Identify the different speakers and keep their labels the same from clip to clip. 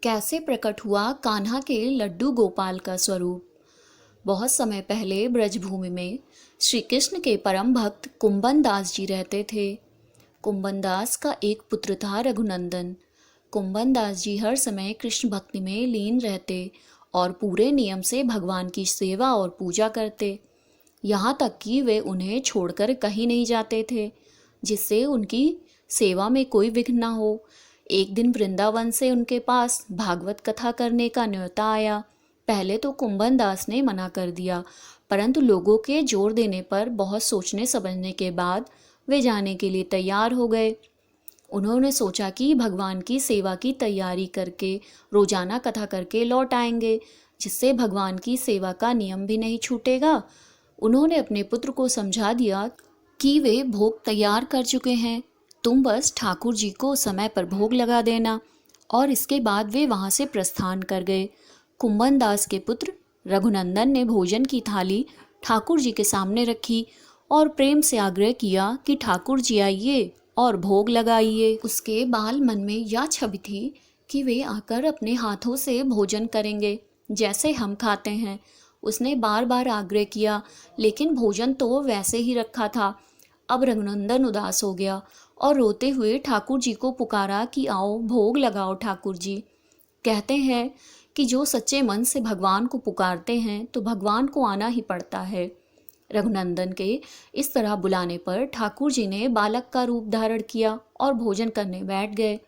Speaker 1: कैसे प्रकट हुआ कान्हा के लड्डू गोपाल का स्वरूप। बहुत समय पहले ब्रजभूमि में श्री कृष्ण के परम भक्त कुंभन दास जी रहते थे। कुंभन दास का एक पुत्र था रघुनंदन। कुंभन दास जी हर समय कृष्ण भक्ति में लीन रहते और पूरे नियम से भगवान की सेवा और पूजा करते। यहाँ तक कि वे उन्हें छोड़कर कहीं नहीं जाते थे, जिससे उनकी सेवा में कोई विघ्न न हो। एक दिन वृंदावन से उनके पास भागवत कथा करने का न्योता आया। पहले तो कुंभन दास ने मना कर दिया, परंतु लोगों के जोर देने पर बहुत सोचने समझने के बाद वे जाने के लिए तैयार हो गए। उन्होंने सोचा कि भगवान की सेवा की तैयारी करके रोजाना कथा करके लौट आएंगे, जिससे भगवान की सेवा का नियम भी नहीं छूटेगा। उन्होंने अपने पुत्र को समझा दिया कि वे भोग तैयार कर चुके हैं, तुम बस ठाकुर जी को समय पर भोग लगा देना। और इसके बाद वे वहां से प्रस्थान कर गए। कुंभन दास के पुत्र रघुनंदन ने भोजन की थाली ठाकुर जी के सामने रखी और प्रेम से आग्रह किया कि ठाकुर जी आइए और भोग लगाइए। उसके बाल मन में यह छवि थी कि वे आकर अपने हाथों से भोजन करेंगे, जैसे हम खाते हैं। उसने बार बार आग्रह किया, लेकिन भोजन तो वैसे ही रखा था। अब रघुनंदन उदास हो गया और रोते हुए ठाकुर जी को पुकारा कि आओ भोग लगाओ ठाकुर जी। कहते हैं कि जो सच्चे मन से भगवान को पुकारते हैं तो भगवान को आना ही पड़ता है। रघुनंदन के इस तरह बुलाने पर ठाकुर जी ने बालक का रूप धारण किया और भोजन करने बैठ गए।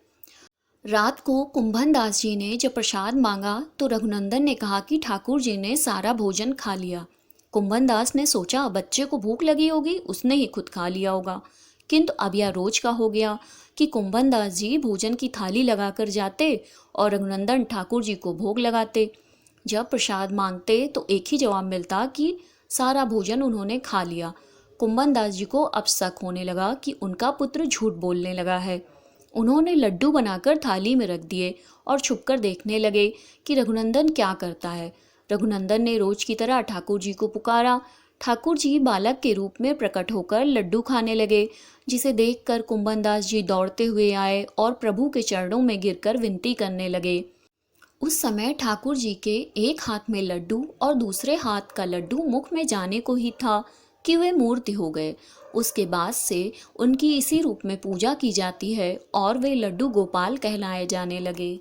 Speaker 1: रात को कुंभन दास जी ने जब प्रसाद मांगा तो रघुनंदन ने कहा कि ठाकुर जी ने सारा भोजन खा लिया। कुंभन दास ने सोचा बच्चे को भूख लगी होगी, उसने ही खुद खा लिया होगा। किंतु अब यह रोज का हो गया कि कुंभन दास जी भोजन की थाली लगाकर जाते और रघुनंदन ठाकुर जी को भोग लगाते। जब प्रसाद मांगते तो एक ही जवाब मिलता कि सारा भोजन उन्होंने खा लिया। कुंभन दास जी को अब शक होने लगा कि उनका पुत्र झूठ बोलने लगा है। उन्होंने लड्डू बनाकर थाली में रख दिए और छुपकर देखने लगे कि रघुनंदन क्या करता है। रघुनंदन ने रोज की तरह ठाकुर जी को पुकारा। ठाकुर जी बालक के रूप में प्रकट होकर लड्डू खाने लगे, जिसे देखकर कुंभन दास जी दौड़ते हुए आए और प्रभु के चरणों में गिरकर विनती करने लगे। उस समय ठाकुर जी के एक हाथ में लड्डू और दूसरे हाथ का लड्डू मुख में जाने को ही था कि वे मूर्ति हो गए। उसके बाद से उनकी इसी रूप में पूजा की जाती है और वे लड्डू गोपाल कहलाए जाने लगे।